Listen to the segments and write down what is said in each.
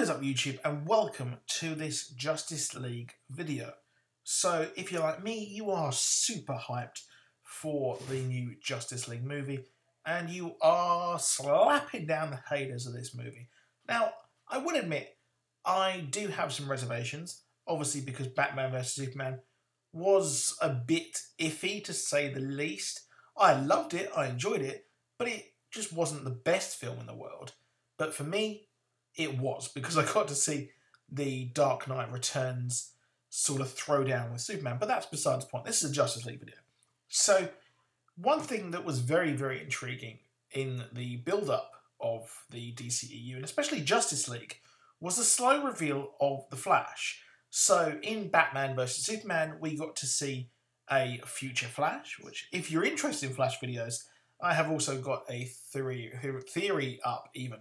What is up YouTube, and welcome to this Justice League video. So if you're like me, you are super hyped for the new Justice League movie and you are slapping down the haters of this movie. Now, I would admit, I do have some reservations, obviously because Batman vs Superman was a bit iffy to say the least. I loved it, I enjoyed it, but it just wasn't the best film in the world. But for me, it was, because I got to see the Dark Knight Returns sort of throwdown with Superman. But that's besides the point. This is a Justice League video. So, one thing that was very, very intriguing in the build-up of the DCEU, and especially Justice League, was the slow reveal of the Flash. So, in Batman vs Superman, we got to see a future Flash, which, if you're interested in Flash videos, I have also got a theory up even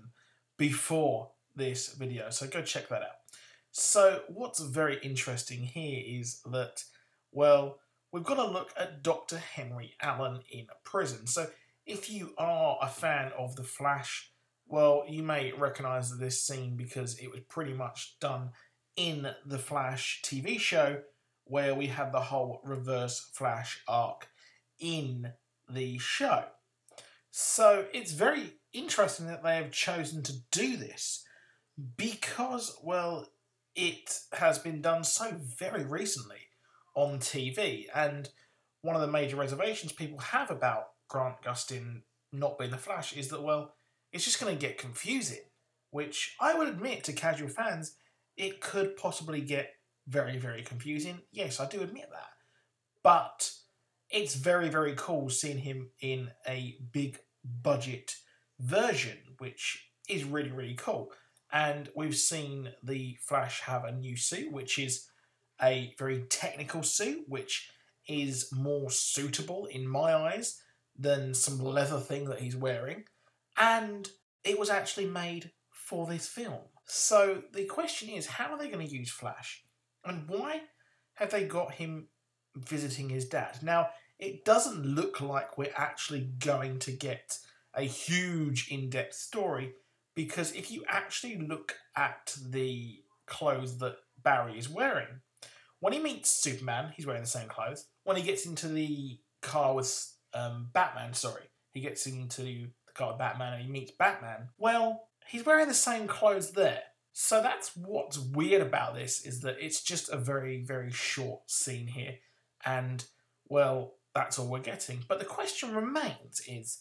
before this video, so go check that out. So what's very interesting here is that, well, we've got to look at Dr. Henry Allen in prison. So if you are a fan of The Flash, well, you may recognise this scene because it was pretty much done in the Flash TV show, where we had the whole Reverse Flash arc in the show. So it's very interesting that they have chosen to do this, because, well, it has been done so very recently on TV, and one of the major reservations people have about Grant Gustin not being the Flash is that, well, it's just going to get confusing, which I would admit to casual fans, it could possibly get very, very confusing. Yes, I do admit that. But it's very, very cool seeing him in a big budget version, which is really, really cool. And we've seen the Flash have a new suit, which is a very technical suit, which is more suitable in my eyes than some leather thing that he's wearing. And it was actually made for this film. So the question is, how are they going to use Flash? And why have they got him visiting his dad? Now, it doesn't look like we're actually going to get a huge in-depth story, because if you actually look at the clothes that Barry is wearing, when he meets Superman, he's wearing the same clothes. When he gets into the car with Batman, he gets into the car with Batman and he meets Batman, well, he's wearing the same clothes there. So that's what's weird about this, is that it's just a very, very short scene here. And, well, that's all we're getting. But the question remains is,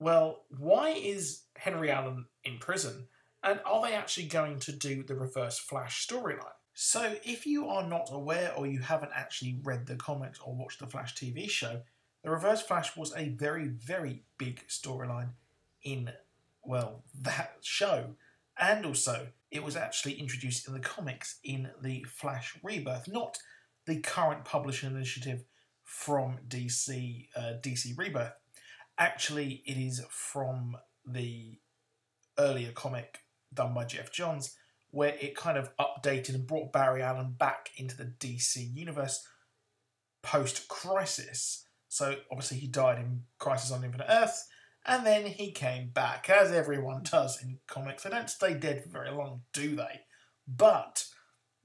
well, why is Henry Allen in prison? And are they actually going to do the Reverse Flash storyline? So if you are not aware, or you haven't actually read the comics or watched the Flash TV show, the Reverse Flash was a very, very big storyline in, well, that show. And also, it was actually introduced in the comics in the Flash Rebirth, not the current publishing initiative from DC Rebirth. Actually, it is from the earlier comic done by Jeff Johns, where it kind of updated and brought Barry Allen back into the DC universe post-Crisis. So, obviously, he died in Crisis on Infinite Earths, and then he came back, as everyone does in comics. They don't stay dead for very long, do they? But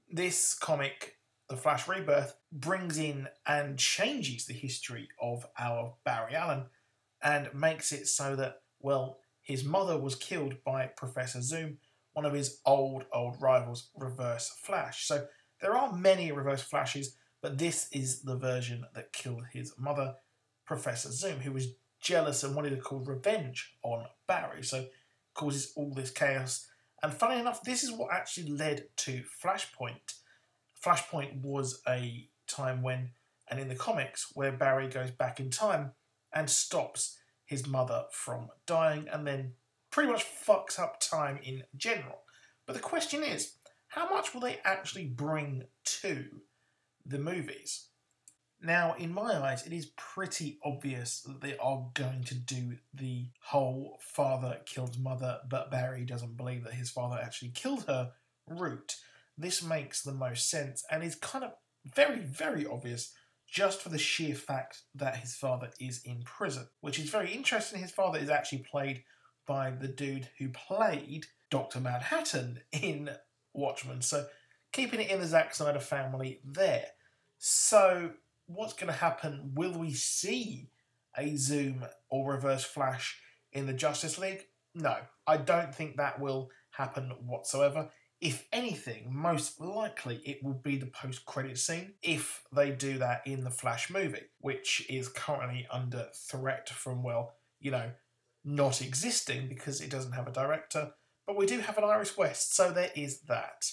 this comic, The Flash Rebirth, brings in and changes the history of our Barry Allen, and makes it so that, well, his mother was killed by Professor Zoom, one of his old rivals, Reverse Flash. So there are many Reverse Flashes, but this is the version that killed his mother, Professor Zoom, who was jealous and wanted to call revenge on Barry. So causes all this chaos. And funny enough, this is what actually led to Flashpoint. Flashpoint was a time when, and in the comics, where Barry goes back in time and stops his mother from dying, and then pretty much fucks up time in general. But the question is, how much will they actually bring to the movies? Now, in my eyes, it is pretty obvious that they are going to do the whole father killed mother, but Barry doesn't believe that his father actually killed her route. This makes the most sense, and is kind of very, very obvious, just for the sheer fact that his father is in prison, which is very interesting. His father is actually played by the dude who played Dr. Manhattan in Watchmen. So keeping it in the Zack Snyder family there. So what's going to happen? Will we see a Zoom or Reverse Flash in the Justice League? No, I don't think that will happen whatsoever. If anything, most likely it will be the post-credit scene if they do that in the Flash movie, which is currently under threat from, well, you know, not existing because it doesn't have a director. But we do have an Iris West, so there is that.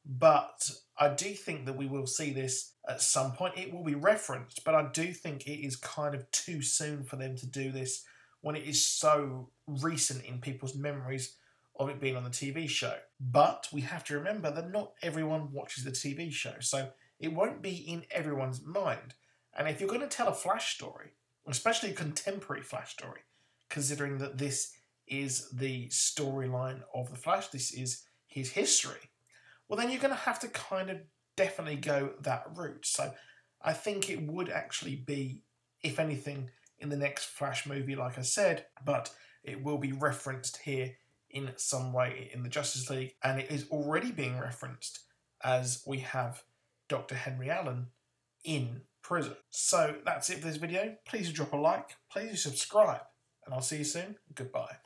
But I do think that we will see this at some point. It will be referenced, but I do think it is kind of too soon for them to do this when it is so recent in people's memories of it being on the TV show. But we have to remember that not everyone watches the TV show, so it won't be in everyone's mind. And if you're going to tell a Flash story, especially a contemporary Flash story, considering that this is the storyline of the Flash, this is his history, well, then you're going to have to kind of definitely go that route. So I think it would actually be, if anything, in the next Flash movie, like I said, but it will be referenced here in some way in the Justice League, and it is already being referenced as we have Dr. Henry Allen in prison. So that's it for this video. Please drop a like, please subscribe, and I'll see you soon. Goodbye.